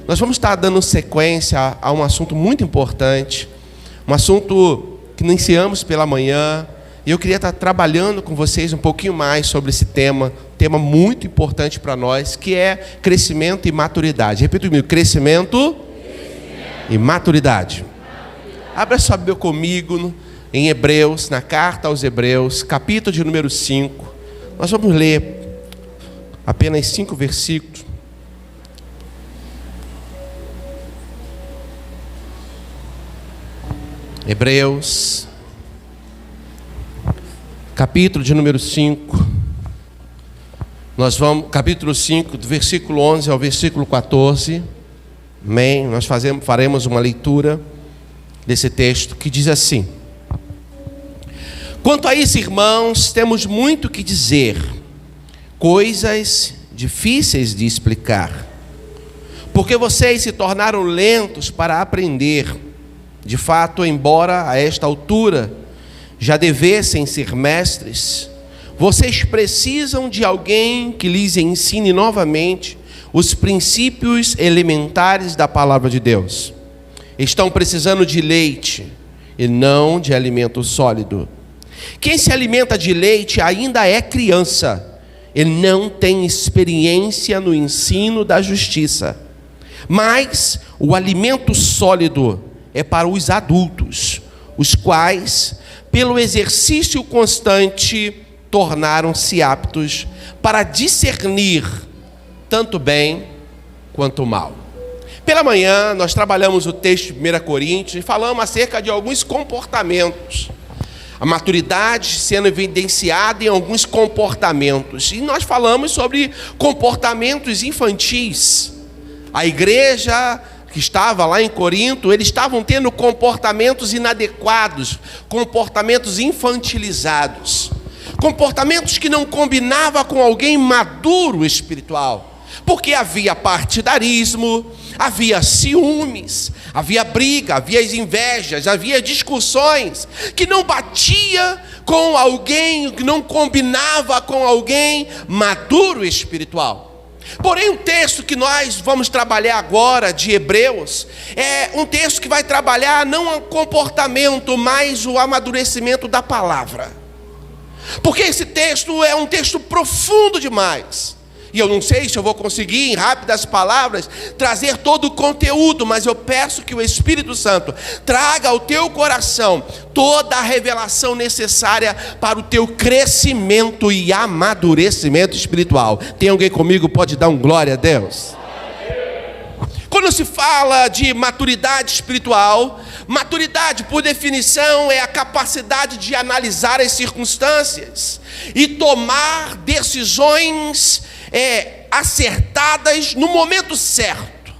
Nós vamos estar dando sequência a um assunto muito importante, um assunto que iniciamos pela manhã, e eu queria estar trabalhando com vocês um pouquinho mais sobre esse tema muito importante para nós, que é crescimento e maturidade. Repita comigo, crescimento e maturidade. Abra sua Bíblia comigo em Hebreus, na carta aos Hebreus, capítulo de número 5. Nós vamos ler apenas 5 versículos. Hebreus, capítulo de número 5. Nós vamos, capítulo 5, do versículo 11 ao versículo 14. Amém? Nós faremos uma leitura desse texto que diz assim: quanto a isso, irmãos, temos muito que dizer, coisas difíceis de explicar, porque vocês se tornaram lentos para aprender. De fato, embora a esta altura já devessem ser mestres, vocês precisam de alguém que lhes ensine novamente os princípios elementares da palavra de Deus. Estão precisando de leite e não de alimento sólido. Quem se alimenta de leite ainda é criança e não tem experiência no ensino da justiça. Mas o alimento sólido é para os adultos, os quais, pelo exercício constante, tornaram-se aptos para discernir tanto bem quanto mal. Pela manhã, nós trabalhamos o texto de 1 Coríntios e falamos acerca de alguns comportamentos. A maturidade sendo evidenciada em alguns comportamentos. E nós falamos sobre comportamentos infantis. A igreja que estava lá em Corinto, eles estavam tendo comportamentos inadequados, comportamentos infantilizados, comportamentos que não combinavam com alguém maduro espiritual, porque havia partidarismo, havia ciúmes, havia briga, havia invejas, havia discussões que não batia com alguém, que não combinava com alguém maduro espiritual. Porém, o texto que nós vamos trabalhar agora, de Hebreus, é um texto que vai trabalhar não o comportamento, mas o amadurecimento da palavra. Porque esse texto é um texto profundo demais. E eu não sei se eu vou conseguir, em rápidas palavras, trazer todo o conteúdo, mas eu peço que o Espírito Santo traga ao teu coração toda a revelação necessária para o teu crescimento e amadurecimento espiritual. Tem alguém comigo? Pode dar um glória a Deus? Quando se fala de maturidade espiritual, maturidade, por definição, é a capacidade de analisar as circunstâncias e tomar decisões acertadas no momento certo,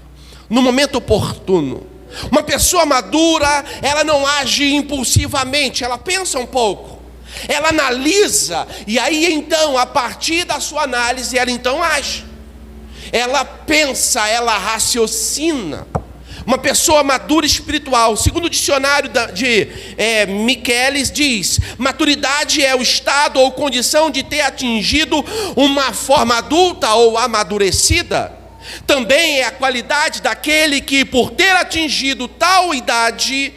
no momento oportuno. Uma pessoa madura, ela não age impulsivamente, ela pensa um pouco, ela analisa, e aí então, a partir da sua análise, ela então age. Ela pensa, ela raciocina. Uma pessoa madura espiritual, segundo o dicionário de Michelis, diz: maturidade é o estado ou condição de ter atingido uma forma adulta ou amadurecida. Também é a qualidade daquele que, por ter atingido tal idade,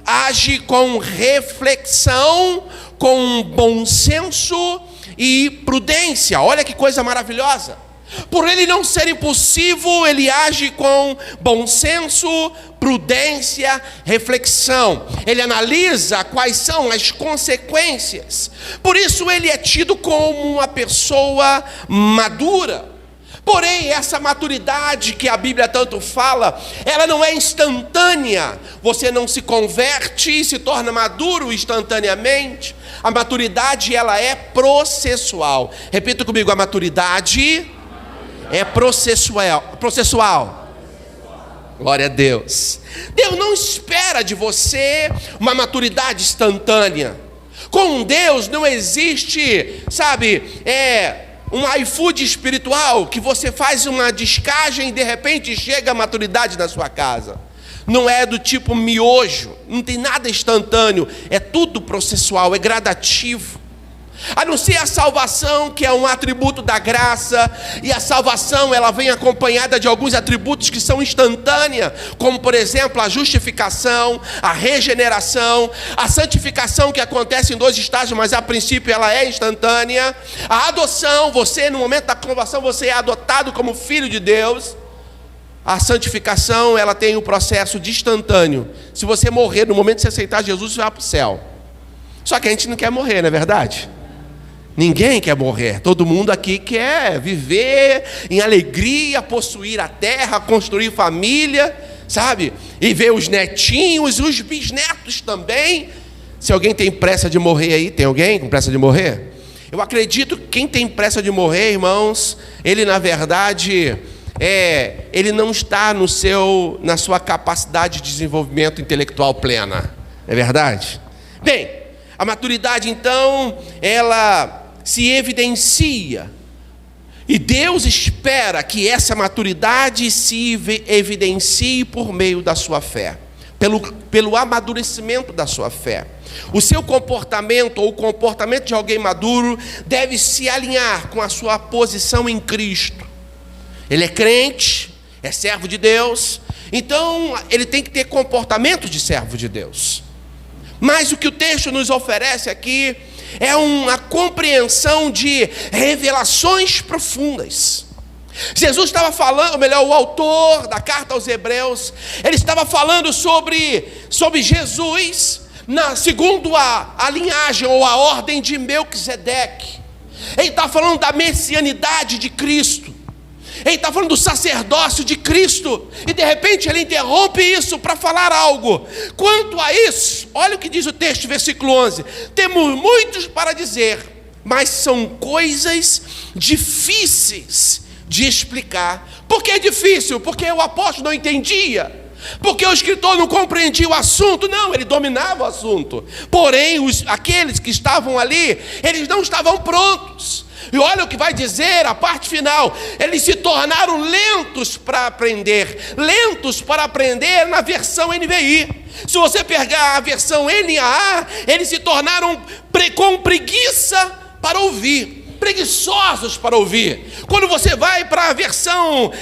age com reflexão, com bom senso e prudência. Olha que coisa maravilhosa. Por ele não ser impulsivo, ele age com bom senso, prudência, reflexão. Ele analisa quais são as consequências. Por isso ele é tido como uma pessoa madura. Porém, essa maturidade que a Bíblia tanto fala, ela não é instantânea. Você não se converte e se torna maduro instantaneamente. A maturidade, ela é processual. Repita comigo, a maturidade é processual. Glória a Deus. Deus não espera de você uma maturidade instantânea. Com Deus não existe, um iFood espiritual, que você faz uma descagem e de repente chega a maturidade na sua casa. Não é do tipo miojo, não tem nada instantâneo, é tudo processual, é gradativo. A não ser a salvação, que é um atributo da graça, e a salvação ela vem acompanhada de alguns atributos que são instantâneos, como por exemplo a justificação, a regeneração, a santificação, que acontece em 2 estágios, mas a princípio ela é instantânea, a adoção, você no momento da conversão você é adotado como filho de Deus. A santificação ela tem um processo de instantâneo. Se você morrer no momento de você aceitar Jesus, você vai para o céu. Só que a gente não quer morrer, não é verdade? Ninguém quer morrer, todo mundo aqui quer viver em alegria, possuir a terra, construir família, sabe? E ver os netinhos e os bisnetos também. Se alguém tem pressa de morrer aí, tem alguém com pressa de morrer? Eu acredito que quem tem pressa de morrer, irmãos, ele na verdade, ele não está na sua capacidade de desenvolvimento intelectual plena, é verdade? Bem, a maturidade então, ela se evidencia, e Deus espera que essa maturidade se evidencie por meio da sua fé, pelo amadurecimento da sua fé. O seu comportamento, ou o comportamento de alguém maduro, deve se alinhar com a sua posição em Cristo. Ele é crente, é servo de Deus, então ele tem que ter comportamento de servo de Deus. Mas o que o texto nos oferece aqui é uma compreensão de revelações profundas. Jesus estava falando, ou melhor, o autor da carta aos Hebreus, ele estava falando sobre Jesus, segundo a linhagem ou a ordem de Melquisedeque. Ele está falando da messianidade de Cristo. Ele está falando do sacerdócio de Cristo, e de repente ele interrompe isso para falar algo. Quanto a isso, olha o que diz o texto, versículo 11: temos muitos para dizer, mas são coisas difíceis de explicar. Por que é difícil? Porque o apóstolo não entendia, porque o escritor não compreendia o assunto. Não, ele dominava o assunto, porém aqueles que estavam ali, eles não estavam prontos. E olha o que vai dizer a parte final: eles se tornaram lentos para aprender. Lentos para aprender na versão NVI. Se você pegar a versão NAA, eles se tornaram com preguiça para ouvir, preguiçosos para ouvir. Quando você vai para a versão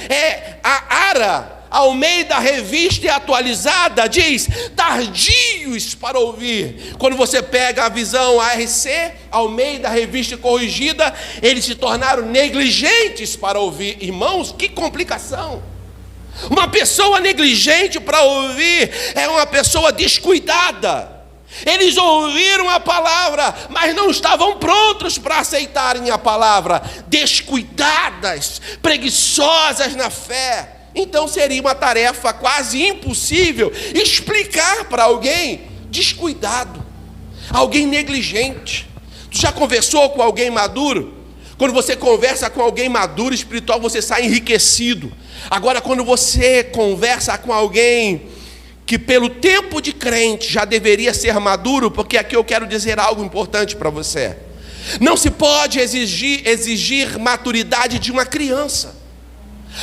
a ARA, Almeida Revista e Atualizada, diz tardios para ouvir. Quando você pega a visão ARC, Almeida Revista Corrigida, eles se tornaram negligentes para ouvir. Irmãos, que complicação! Uma pessoa negligente para ouvir é uma pessoa descuidada. Eles ouviram a palavra, mas não estavam prontos para aceitarem a palavra. Descuidadas, preguiçosas na fé. Então seria uma tarefa quase impossível explicar para alguém descuidado, alguém negligente. Tu já conversou com alguém maduro? Quando você conversa com alguém maduro espiritual, você sai enriquecido. Agora, quando você conversa com alguém que pelo tempo de crente já deveria ser maduro, porque aqui eu quero dizer algo importante para você. Não se pode exigir maturidade de uma criança.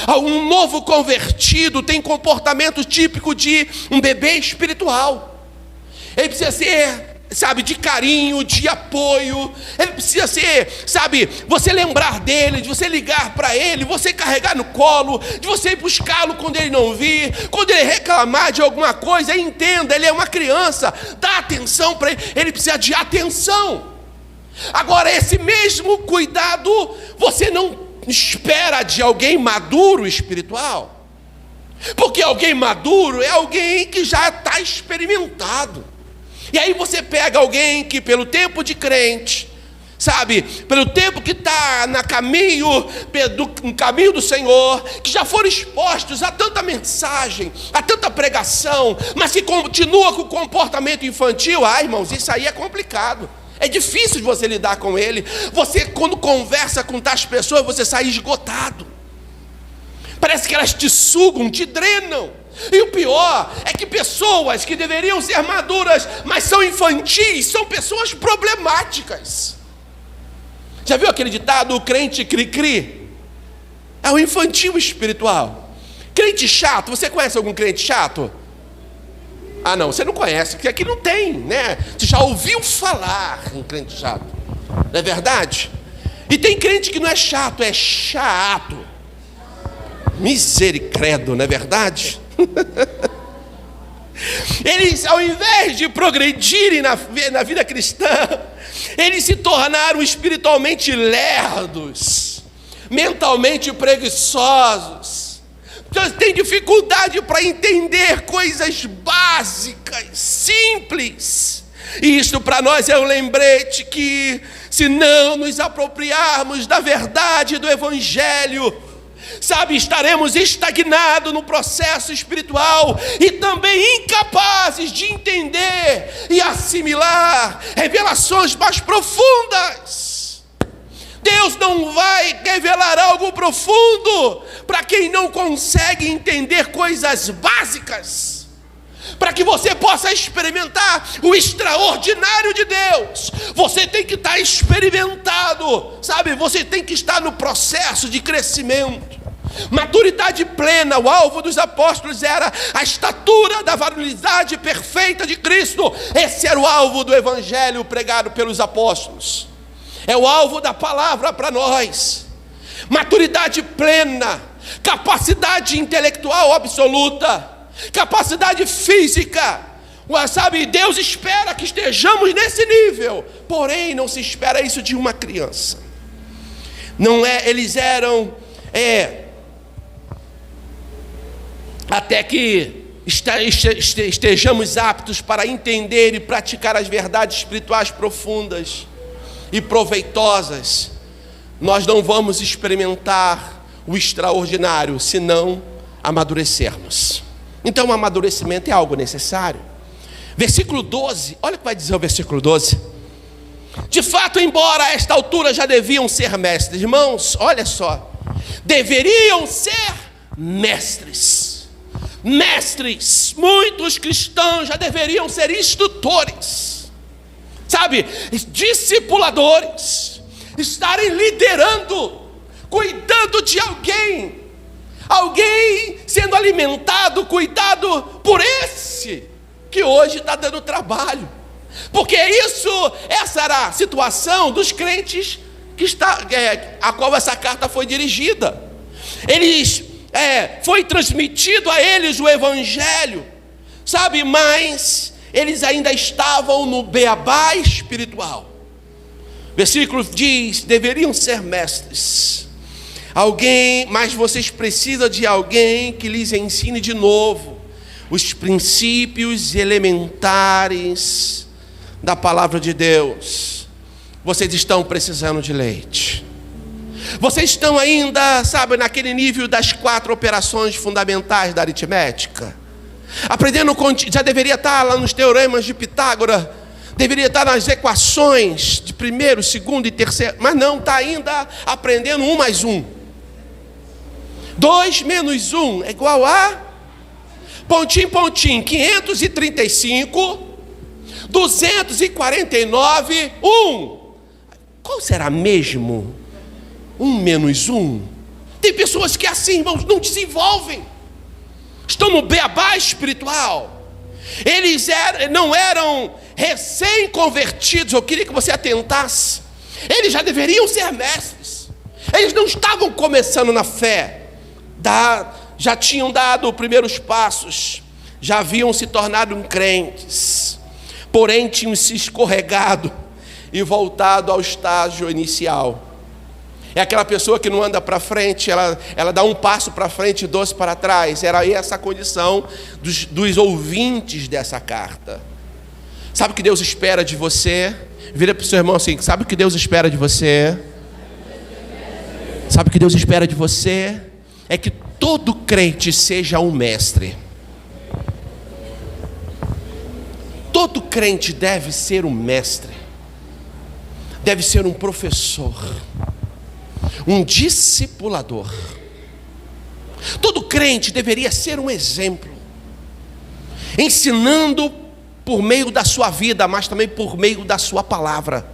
Um novo convertido tem comportamento típico de um bebê espiritual. Ele precisa ser, de carinho, de apoio. Ele precisa ser, você lembrar dele, de você ligar para ele, você carregar no colo, de você ir buscá-lo quando ele não vir, quando ele reclamar de alguma coisa, entenda, ele é uma criança, dá atenção para ele, ele precisa de atenção. Agora, esse mesmo cuidado, você não espera de alguém maduro espiritual, porque alguém maduro é alguém que já está experimentado. E aí você pega alguém que pelo tempo de crente, pelo tempo que está no caminho do Senhor, que já foram expostos a tanta mensagem, a tanta pregação, mas que continua com o comportamento infantil. Irmãos, isso aí é complicado. É difícil de você lidar com ele. Você, quando conversa com tais pessoas, você sai esgotado. Parece que elas te sugam, te drenam. E o pior é que pessoas que deveriam ser maduras, mas são infantis, são pessoas problemáticas. Já viu aquele ditado, o crente cri-cri? É o infantil espiritual. Crente chato, você conhece algum crente chato? Não, você não conhece, porque aqui não tem, né? Você já ouviu falar em crente chato? Não é verdade? E tem crente que não é chato, é chato. Misericredo, não é verdade? Eles, ao invés de progredirem na vida cristã, eles se tornaram espiritualmente lerdos, mentalmente preguiçosos. Tem dificuldade para entender coisas básicas, simples. E isso para nós é um lembrete que, se não nos apropriarmos da verdade do Evangelho, sabe, estaremos estagnados no processo espiritual e também incapazes de entender e assimilar revelações mais profundas. Deus não vai revelar algo profundo para quem não consegue entender coisas básicas. Para que você possa experimentar o extraordinário de Deus, você tem que estar experimentado, sabe? Você tem que estar no processo de crescimento. Maturidade plena, o alvo dos apóstolos era a estatura da varonilidade perfeita de Cristo. Esse era o alvo do evangelho pregado pelos apóstolos. É o alvo da palavra para nós. Maturidade plena, capacidade intelectual absoluta, capacidade física, sabe? Deus espera que estejamos nesse nível, porém não se espera isso de uma criança. Não é, eles eram até que estejamos aptos para entender e praticar as verdades espirituais profundas e proveitosas, nós não vamos experimentar o extraordinário se não amadurecermos. Então o amadurecimento é algo necessário. Versículo 12, olha o que vai dizer o versículo 12. De fato, embora a esta altura já deviam ser mestres, irmãos, olha só, deveriam ser mestres. Mestres, muitos cristãos já deveriam ser instrutores, sabe, discipuladores, estarem liderando, cuidando de alguém sendo alimentado, cuidado por esse que hoje está dando trabalho, porque essa era a situação dos crentes a qual essa carta foi dirigida. Foi transmitido a eles o evangelho, sabe, mas eles ainda estavam no beabá espiritual. Versículo diz: deveriam ser mestres. Mas vocês precisam de alguém que lhes ensine de novo os princípios elementares da palavra de Deus. Vocês estão precisando de leite. Vocês estão ainda, sabe, naquele nível das 4 operações fundamentais da aritmética. Aprendendo, já deveria estar lá nos teoremas de Pitágoras, deveria estar nas equações de primeiro, segundo e terceiro, mas não, está ainda aprendendo 1 mais 1. 2 menos 1 é igual a, pontinho, 535, 249, 1. Qual será mesmo 1 menos 1? Tem pessoas que assim, irmãos, não desenvolvem. Estão no beabá espiritual. Eles não eram recém-convertidos. Eu queria que você atentasse. Eles já deveriam ser mestres. Eles não estavam começando na fé. Já tinham dado os primeiros passos. Já haviam se tornado crentes. Porém, tinham se escorregado e voltado ao estágio inicial. É aquela pessoa que não anda para frente, ela dá um passo para frente e 2 para trás. Era essa a condição dos ouvintes dessa carta. Sabe o que Deus espera de você? Vira para o seu irmão assim: sabe o que Deus espera de você? Sabe o que Deus espera de você? É que todo crente seja um mestre. Todo crente deve ser um mestre. Deve ser um professor, um discipulador. Todo crente deveria ser um exemplo, ensinando por meio da sua vida, mas também por meio da sua palavra.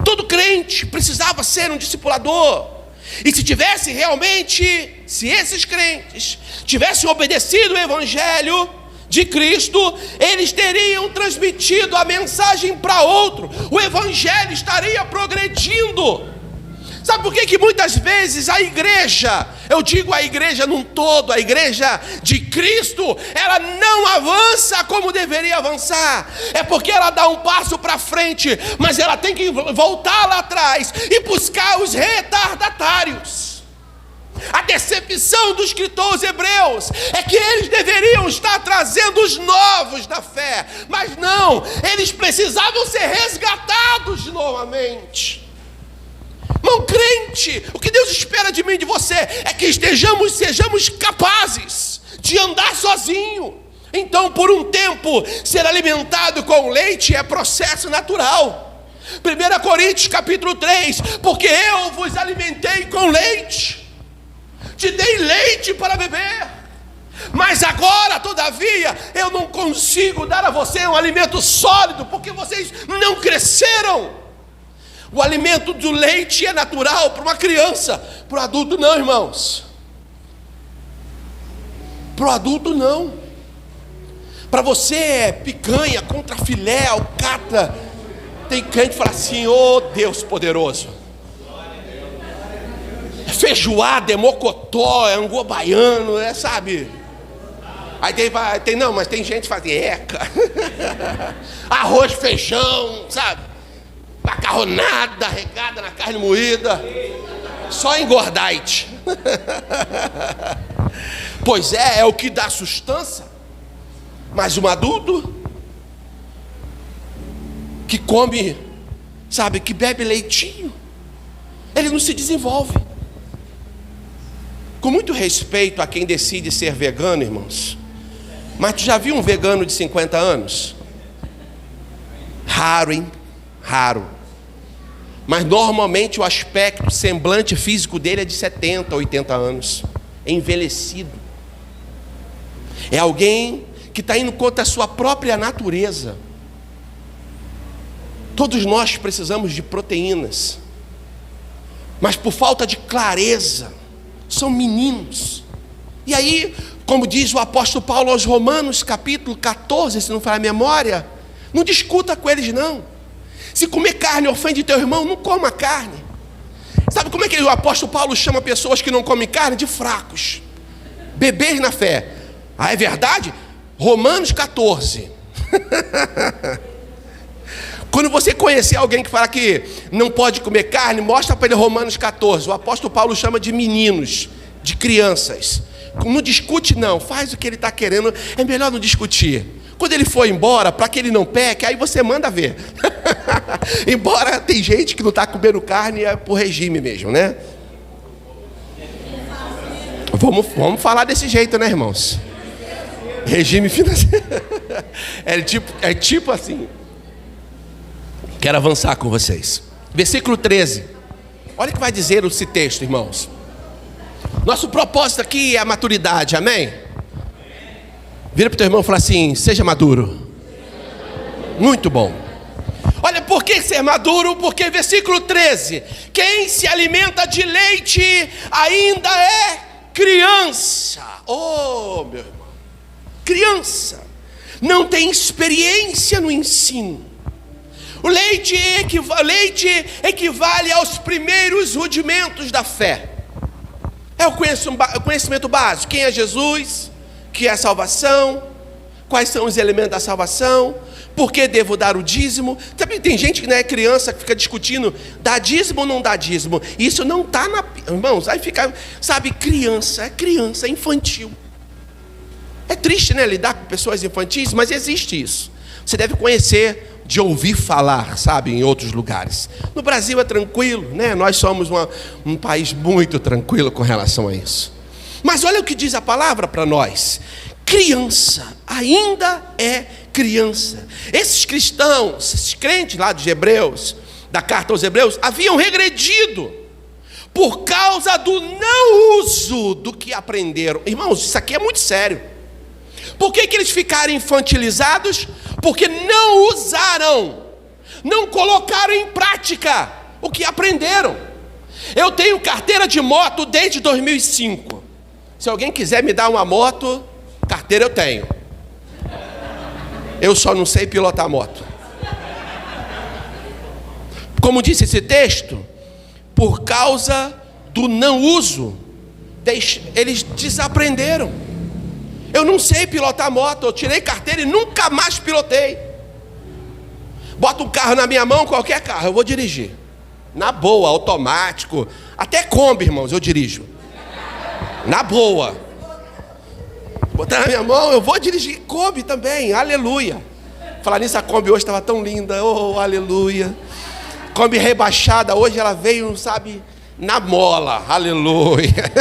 Todo crente precisava ser um discipulador. E se esses crentes tivessem obedecido o evangelho, de Cristo, eles teriam transmitido a mensagem para outro, o evangelho estaria progredindo. Sabe por que muitas vezes a igreja, eu digo a igreja num todo, a igreja de Cristo, ela não avança como deveria avançar? É porque ela dá um passo para frente, mas ela tem que voltar lá atrás e buscar os retardatários. A decepção do escritor aos Hebreus é que eles deveriam estar trazendo os novos da fé, mas não, eles precisavam ser resgatados novamente. Irmão crente, o que Deus espera de mim e de você é que sejamos capazes de andar sozinho. Então, por um tempo, ser alimentado com leite é processo natural. 1 Coríntios capítulo 3, porque eu vos alimentei com leite, te dei leite para beber, mas agora, todavia, eu não consigo dar a você um alimento sólido, porque vocês não cresceram. O alimento do leite é natural para uma criança, para o adulto não, irmãos. Para o adulto não. Para você é picanha contra filé, alcatra. Tem crente que fala assim: ô Deus poderoso. É feijoada, é mocotó, é angu baiano, sabe? Aí mas tem gente que faz eca. Arroz, feijão, sabe? Macarronada, regada na carne moída. Só engordite. Pois é o que dá sustância. Mas um adulto que come, sabe, que bebe leitinho, ele não se desenvolve. Com muito respeito a quem decide ser vegano, irmãos, mas tu já viu um vegano de 50 anos? Raro, hein? Raro. Mas normalmente o aspecto, o semblante físico dele é de 70, 80 anos. É envelhecido. É alguém que está indo contra a sua própria natureza. Todos nós precisamos de proteínas, mas por falta de clareza, são meninos. E aí, como diz o apóstolo Paulo aos Romanos, capítulo 14, se não falar a memória, não discuta com eles não. Se comer carne ofende teu irmão, não coma carne. Sabe como é que o apóstolo Paulo chama pessoas que não comem carne? De fracos, bebês na fé. Ah, é verdade? Romanos 14. Quando você conhecer alguém que fala que não pode comer carne, mostra para ele Romanos 14. O apóstolo Paulo chama de meninos, de crianças. Não discute não, faz o que ele está querendo. É melhor não discutir. Quando ele for embora, para que ele não peque, aí você manda ver. Embora tem gente que não está comendo carne, é por regime mesmo, né? Vamos falar desse jeito, né, irmãos? Regime financeiro. É tipo assim. Quero avançar com vocês. Versículo 13. Olha o que vai dizer esse texto, irmãos. Nosso propósito aqui é a maturidade, amém? Vira para o teu irmão e fala assim: seja maduro. Muito bom. Olha, por que ser maduro? Porque versículo 13: quem se alimenta de leite ainda é criança. Oh, meu irmão, criança, não tem experiência no ensino. O leite equivale aos primeiros rudimentos da fé. É o conhecimento básico. Quem é Jesus? O que é a salvação? Quais são os elementos da salvação? Por que devo dar o dízimo? Também tem gente que não é criança que fica discutindo: dá dízimo ou não dá dízimo? Isso não está na... Irmãos, aí fica, sabe, criança, é infantil. É triste, né, lidar com pessoas infantis, mas existe isso. Você deve conhecer, de ouvir falar, sabe, em outros lugares. No Brasil é tranquilo, né? Nós somos um país muito tranquilo com relação a isso. Mas olha o que diz a palavra para nós: criança, ainda é criança. Esses cristãos, esses crentes lá dos Hebreus, da carta aos Hebreus, haviam regredido por causa do não uso do que aprenderam. Irmãos, isso aqui é muito sério. Por que eles ficaram infantilizados? Porque não usaram, não colocaram em prática o que aprenderam. Eu tenho carteira de moto desde 2005. Se alguém quiser me dar uma moto, carteira eu tenho. Eu só não sei pilotar moto. Como disse esse texto, por causa do não uso, eles desaprenderam. Eu não sei pilotar moto, eu tirei carteira e nunca mais pilotei. Bota um carro na minha mão, qualquer carro, eu vou dirigir. Na boa, automático, até Kombi, irmãos, eu dirijo. Na boa. Botar na minha mão, eu vou dirigir Kombi também, aleluia. Falar nisso, a Kombi hoje estava tão linda, oh, aleluia. Kombi rebaixada, hoje ela veio, sabe, na mola, aleluia.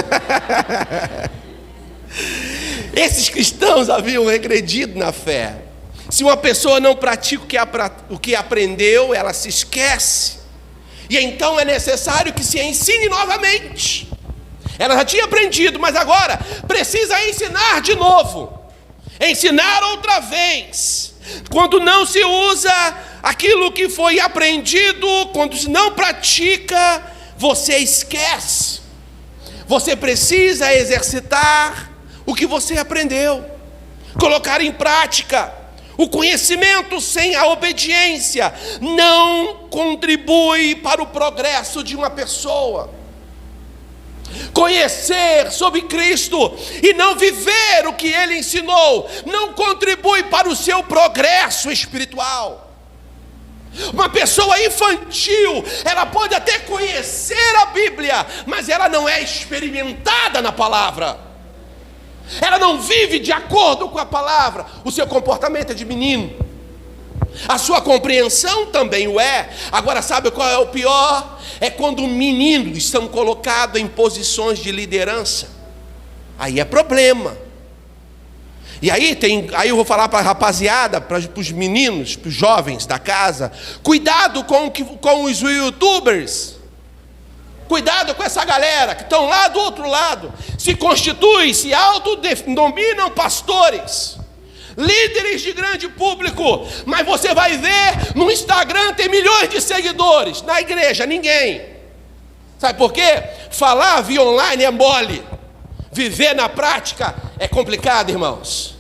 Esses cristãos haviam regredido na fé. Se uma pessoa não pratica o que aprendeu, ela se esquece. E então é necessário que se ensine novamente. Ela já tinha aprendido, mas agora precisa ensinar de novo. Ensinar outra vez. Quando não se usa aquilo que foi aprendido, quando se não pratica, você esquece. Você precisa exercitar o que você aprendeu, colocar em prática. O conhecimento sem a obediência não contribui para o progresso de uma pessoa. Conhecer sobre Cristo e não viver o que Ele ensinou não contribui para o seu progresso espiritual. Uma pessoa infantil, ela pode até conhecer a Bíblia, mas ela não é experimentada na palavra. Ela não vive de acordo com a palavra. O seu comportamento é de menino. A sua compreensão também o é. Agora, sabe qual é o pior? É quando meninos são colocados em posições de liderança. Aí é problema. E aí eu vou falar para a rapaziada, para os meninos, para os jovens da casa: cuidado com os youtubers. Cuidado com essa galera que estão lá do outro lado, se constituem, se autodenominam pastores, líderes de grande público, mas você vai ver, no Instagram tem milhões de seguidores, na igreja ninguém. Sabe por quê? Falar via online é mole, viver na prática é complicado, irmãos.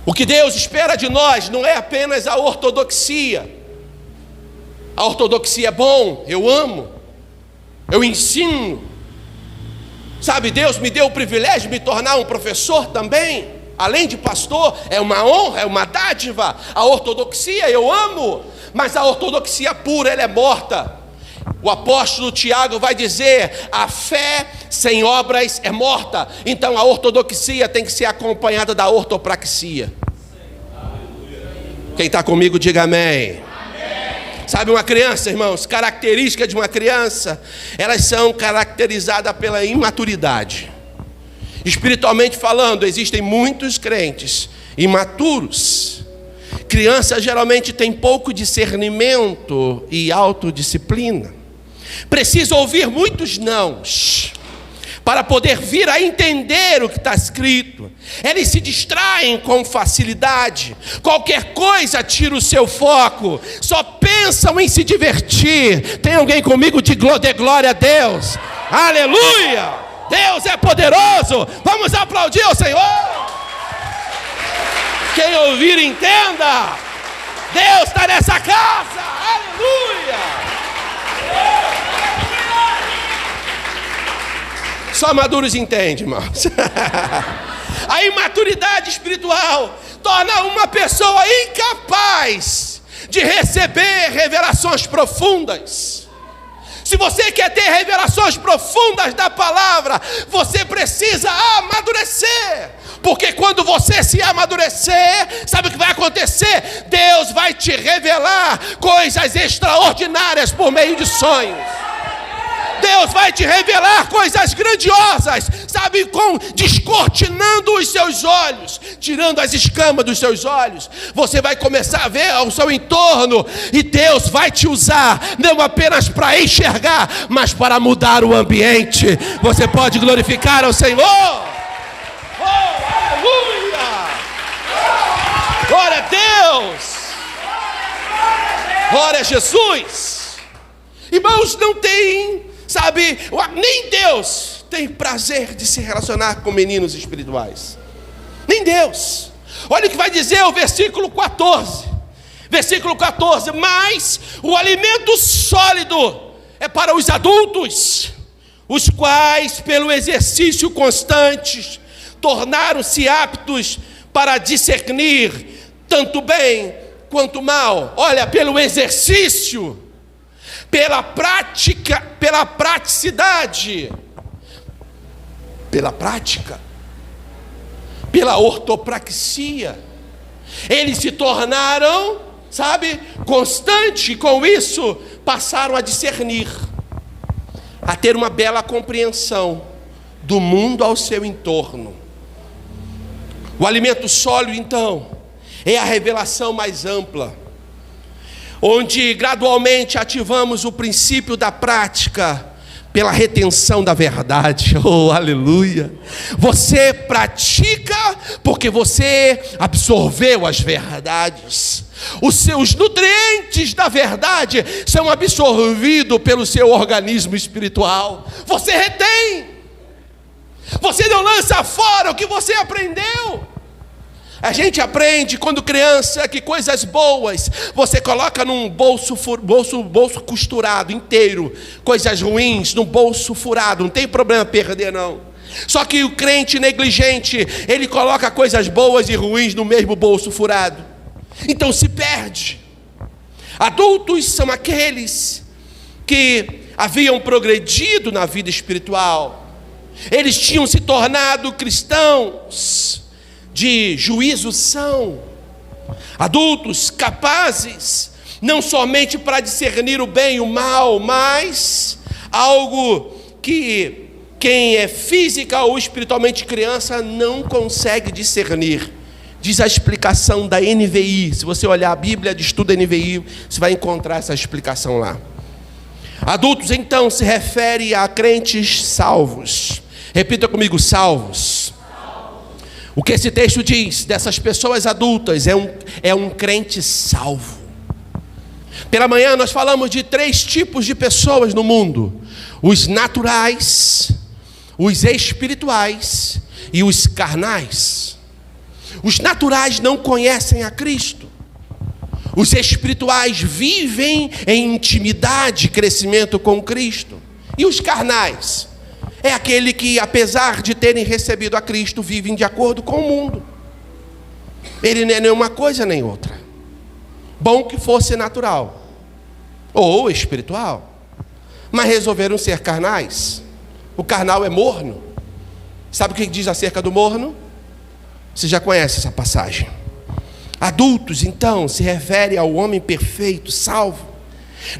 O que Deus espera de nós não é apenas a ortodoxia. A ortodoxia é bom, eu amo, eu ensino. Sabe, Deus me deu o privilégio de me tornar um professor também, além de pastor, é uma honra, é uma dádiva. A ortodoxia eu amo, mas a ortodoxia pura, ela é morta. O apóstolo Tiago vai dizer: a fé sem obras é morta. Então a ortodoxia tem que ser acompanhada da ortopraxia. Quem está comigo, diga amém. Sabe, uma criança, irmãos, característica de uma criança, elas são caracterizadas pela imaturidade. Espiritualmente falando, existem muitos crentes imaturos. Crianças geralmente têm pouco discernimento e autodisciplina. Precisa ouvir muitos nãos para poder vir a entender o que está escrito. Eles se distraem com facilidade. Qualquer coisa tira o seu foco. Só pensam em se divertir. Tem alguém comigo de glória a Deus? Aleluia! Deus é poderoso. Vamos aplaudir ao Senhor. Quem ouvir, entenda. Deus está nessa casa. Aleluia! Só maduros entendem, irmãos. A imaturidade espiritual torna uma pessoa incapaz de receber revelações profundas. Se você quer ter revelações profundas da palavra, você precisa amadurecer. Porque quando você se amadurecer, sabe o que vai acontecer? Deus vai te revelar coisas extraordinárias por meio de sonhos. Deus vai te revelar coisas grandiosas, sabe, descortinando os seus olhos, tirando as escamas dos seus olhos. Você vai começar a ver ao seu entorno, e Deus vai te usar, não apenas para enxergar, mas para mudar o ambiente. Você pode glorificar ao Senhor. Oh, aleluia! Glória a Deus! Glória a Jesus! Irmãos, não tem... Sabe, nem Deus tem prazer de se relacionar com meninos espirituais. Nem Deus. Olha o que vai dizer o versículo 14. Versículo 14: mas o alimento sólido é para os adultos, os quais, pelo exercício constante, tornaram-se aptos para discernir tanto bem quanto mal. Olha, pelo exercício, pela prática, pela praticidade, pela prática, pela ortopraxia, eles se tornaram, constante, e com isso passaram a discernir, a ter uma bela compreensão do mundo ao seu entorno. O alimento sólido, então, é a revelação mais ampla, onde gradualmente ativamos o princípio da prática pela retenção da verdade. Oh, aleluia! Você pratica porque você absorveu as verdades. Os seus nutrientes da verdade são absorvidos pelo seu organismo espiritual. Você retém. Você não lança fora o que você aprendeu. A gente aprende quando criança que coisas boas você coloca num bolso costurado inteiro, coisas ruins num bolso furado, não tem problema perder não. Só que o crente negligente, ele coloca coisas boas e ruins no mesmo bolso furado, então se perde. Adultos são aqueles que haviam progredido na vida espiritual, eles tinham se tornado cristãos de juízo são, adultos capazes não somente para discernir o bem e o mal, mas algo que quem é física ou espiritualmente criança não consegue discernir. Diz a explicação da NVI. Se você olhar a Bíblia de estudo da NVI, você vai encontrar essa explicação lá. Adultos, então, se refere a crentes salvos. Repita comigo: salvos. O que esse texto diz dessas pessoas adultas é um crente salvo. Pela manhã nós falamos de 3 tipos de pessoas no mundo: os naturais, os espirituais e os carnais. Os naturais não conhecem a Cristo. Os espirituais vivem em intimidade e crescimento com Cristo. E os carnais é aquele que, apesar de terem recebido a Cristo, vivem de acordo com o mundo. Ele não é nem uma coisa nem outra. Bom que fosse natural ou espiritual, mas resolveram ser carnais. O carnal é morno. Sabe o que diz acerca do morno? Você já conhece essa passagem. Adultos, então, se refere ao homem perfeito, salvo.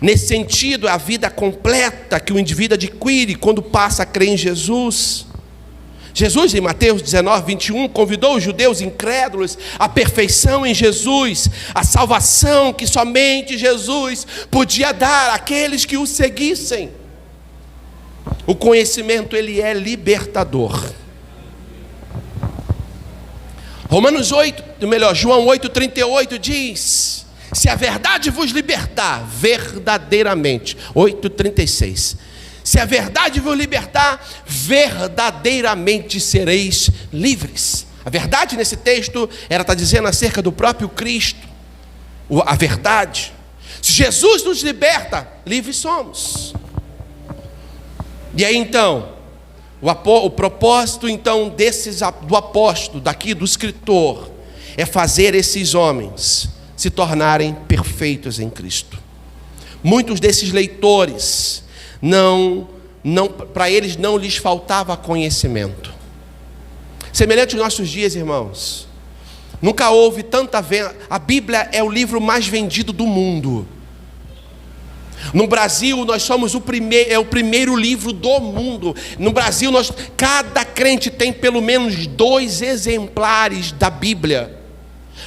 Nesse sentido, a vida completa que o indivíduo adquire quando passa a crer em Jesus. Jesus, em Mateus 19, 21, convidou os judeus incrédulos à perfeição em Jesus, a salvação que somente Jesus podia dar àqueles que o seguissem. O conhecimento, ele é libertador. João 8,38 diz: se a verdade vos libertar, verdadeiramente. 8,36. Se a verdade vos libertar, verdadeiramente sereis livres. A verdade nesse texto, ela está dizendo acerca do próprio Cristo. A verdade. Se Jesus nos liberta, livres somos. E aí então, o propósito então do apóstolo, daqui do escritor, é fazer esses homens se tornarem perfeitos em Cristo. Muitos desses leitores, para eles não lhes faltava conhecimento. Semelhante aos nossos dias, irmãos, nunca houve tanta venda. A Bíblia é o livro mais vendido do mundo. No Brasil, nós somos o primeiro livro do mundo. No Brasil, cada crente tem pelo menos 2 exemplares da Bíblia.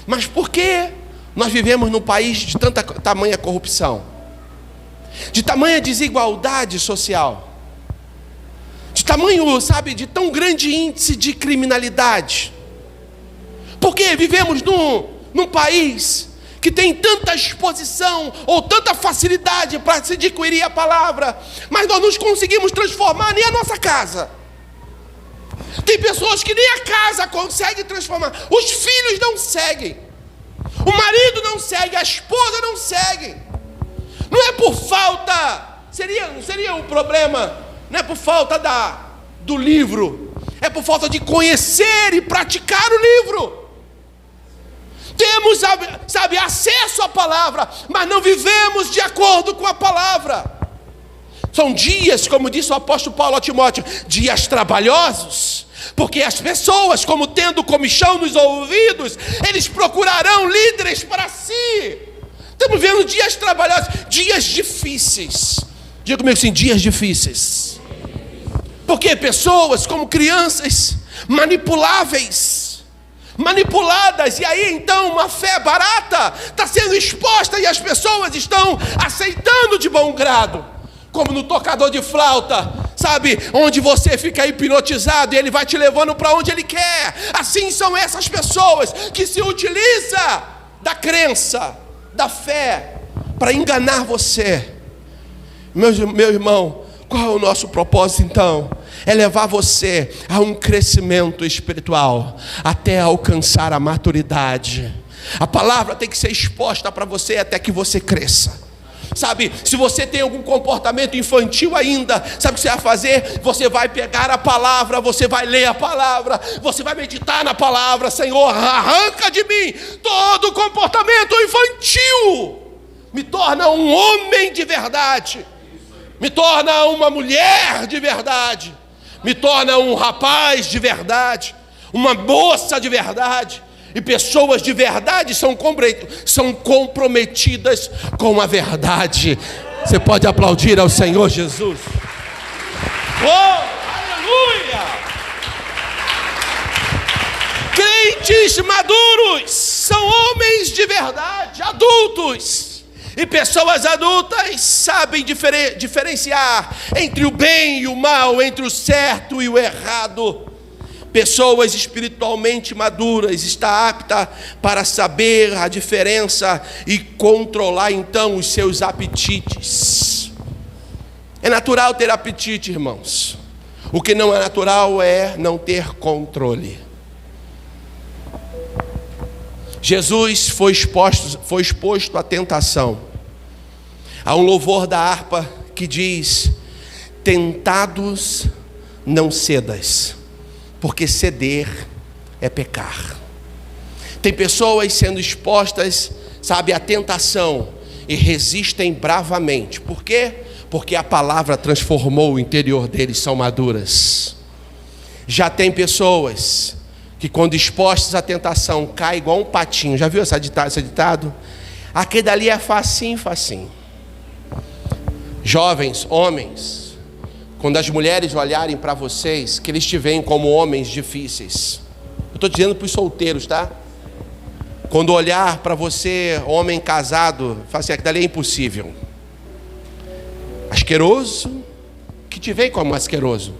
Mas por que nós vivemos num país de tamanha corrupção, de tamanha desigualdade social, de tão grande índice de criminalidade? Porque vivemos num país que tem tanta exposição ou tanta facilidade para se adquirir a palavra, mas nós não conseguimos transformar nem a nossa casa. Tem pessoas que nem a casa conseguem transformar. Os filhos não seguem. O marido não segue, a esposa não segue. Não é por falta, não seria um problema, não é por falta do livro, é por falta de conhecer e praticar o livro. Temos, acesso à palavra, mas não vivemos de acordo com a palavra. São dias, como disse o apóstolo Paulo a Timóteo, dias trabalhosos, porque as pessoas, como tendo comichão nos ouvidos, eles procurarão líderes para si. Estamos vendo dias trabalhosos, dias difíceis. Diga comigo assim, dias difíceis. Porque pessoas como crianças manipuladas, e aí então uma fé barata está sendo exposta e as pessoas estão aceitando de bom grado. Como no tocador de flauta, sabe? Onde você fica hipnotizado e ele vai te levando para onde ele quer. Assim são essas pessoas que se utilizam da crença, da fé, para enganar você. Meu irmão, qual é o nosso propósito então? É levar você a um crescimento espiritual, até alcançar a maturidade. A palavra tem que ser exposta para você até que você cresça. Sabe, se você tem algum comportamento infantil ainda, sabe o que você vai fazer? Você vai pegar a palavra, você vai ler a palavra, você vai meditar na palavra. Senhor, arranca de mim todo comportamento infantil, me torna um homem de verdade, me torna uma mulher de verdade, me torna um rapaz de verdade, uma moça de verdade. E pessoas de verdade são comprometidas com a verdade. Você pode aplaudir ao Senhor Jesus. Oh, aleluia! Crentes maduros são homens de verdade, adultos. E pessoas adultas sabem diferenciar entre o bem e o mal, entre o certo e o errado. Pessoas espiritualmente maduras está apta para saber a diferença e controlar então os seus apetites. É natural ter apetite, irmãos. O que não é natural é não ter controle. Jesus foi exposto à tentação. Há um louvor da harpa que diz: tentados não cedas, porque ceder é pecar. Tem pessoas sendo expostas, sabe, à tentação e resistem bravamente. Por quê? Porque a palavra transformou o interior deles, são maduras. Já tem pessoas que quando expostas à tentação caem igual um patinho. Já viu esse ditado? Aquele dali é facinho, facinho. Jovens, homens, quando as mulheres olharem para vocês, que eles te veem como homens difíceis. Eu estou dizendo para os solteiros, tá? Quando olhar para você, homem casado, fala assim, aquilo ali é impossível. Asqueroso, que te veem como asqueroso.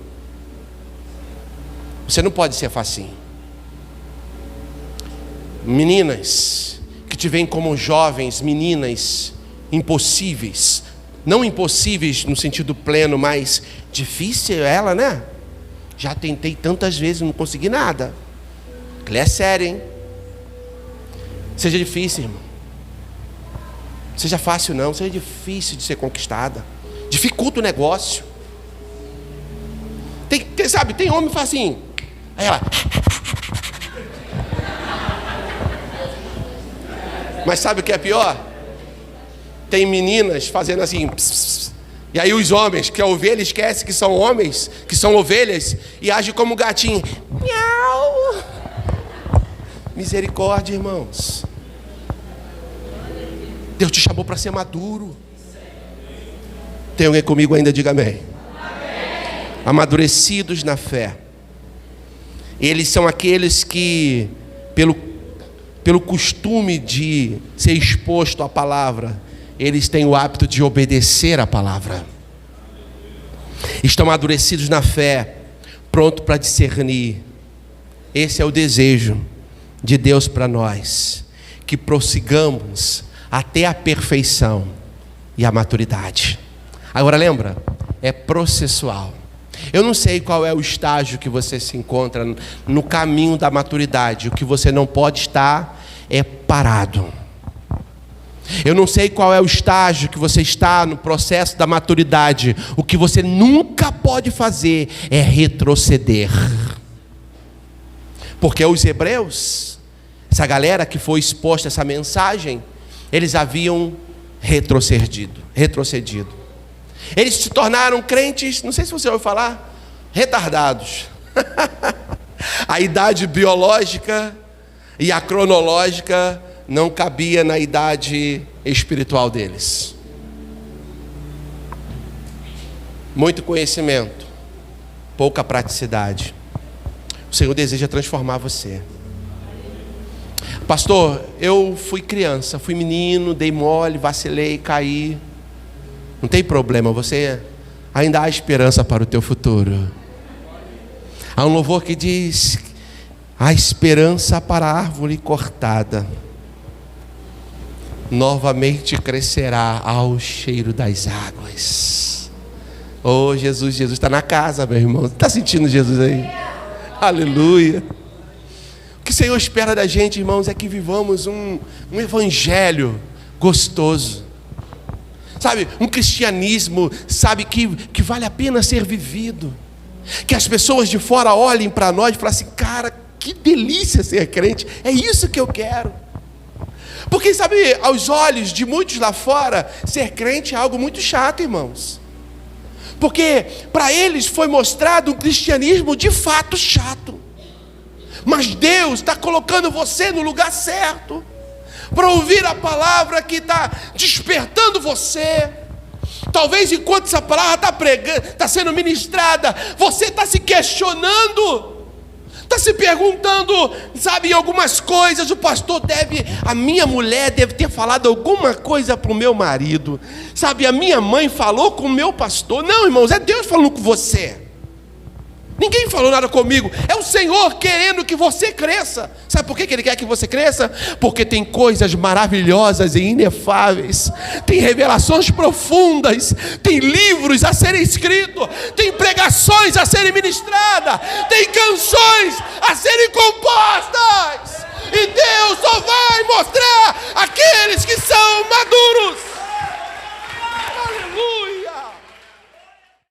Você não pode ser facinho. Meninas, que te veem como jovens, meninas impossíveis. Não impossíveis no sentido pleno, mas difícil ela, né? Já tentei tantas vezes, não consegui nada. Aquilo é sério, hein? Seja difícil, irmão. Seja fácil não, seja difícil de ser conquistada. Dificulta o negócio. Tem homem que faz assim. Aí ela... Mas sabe o que é pior? Tem meninas fazendo assim, pss, pss, e aí os homens, que a ovelha esquece que são homens, que são ovelhas, e agem como gatinho. Miau. Misericórdia, irmãos. Deus te chamou para ser maduro. Tem alguém comigo ainda? Diga amém. Amadurecidos na fé. Eles são aqueles que, pelo costume de ser exposto à palavra, eles têm o hábito de obedecer à palavra. Estão amadurecidos na fé, pronto para discernir. Esse é o desejo de Deus para nós, que prossigamos até a perfeição e a maturidade. Agora lembra, é processual. Eu não sei qual é o estágio que você se encontra no caminho da maturidade. O que você não pode estar é parado. Eu não sei qual é o estágio que você está no processo da maturidade. O que você nunca pode fazer é retroceder. Porque os hebreus, essa galera que foi exposta a essa mensagem, eles haviam retrocedido. Eles se tornaram crentes, não sei se você ouviu falar, retardados. A idade biológica e a cronológica não cabia na idade espiritual deles. Muito conhecimento, pouca praticidade. O Senhor deseja transformar você. Pastor, eu fui criança, fui menino, dei mole, vacilei, caí. Não tem problema, você ainda há esperança para o teu futuro. Há um louvor que diz: há esperança para a árvore cortada, novamente crescerá ao cheiro das águas. Oh, Jesus está na casa, meu irmão. Está sentindo Jesus aí? Aleluia. O que o Senhor espera da gente, irmãos, é que vivamos um evangelho gostoso. Sabe, um cristianismo, sabe, que vale a pena ser vivido. Que as pessoas de fora olhem para nós e falem assim: cara, que delícia ser crente. É isso que eu quero. Porque, sabe, aos olhos de muitos lá fora, ser crente é algo muito chato, irmãos. Porque para eles foi mostrado um cristianismo de fato chato. Mas Deus está colocando você no lugar certo, para ouvir a palavra que está despertando você. Talvez enquanto essa palavra está sendo ministrada, você está se questionando, está se perguntando, sabe, algumas coisas. A minha mulher deve ter falado alguma coisa para o meu marido, sabe, a minha mãe falou com o meu pastor. Não, irmãos, é Deus falando com você. Ninguém falou nada comigo. É o Senhor querendo que você cresça. Sabe por que Ele quer que você cresça? Porque tem coisas maravilhosas e inefáveis, tem revelações profundas, tem livros a serem escritos, tem pregações a serem ministradas, tem canções a serem compostas. E Deus só vai mostrar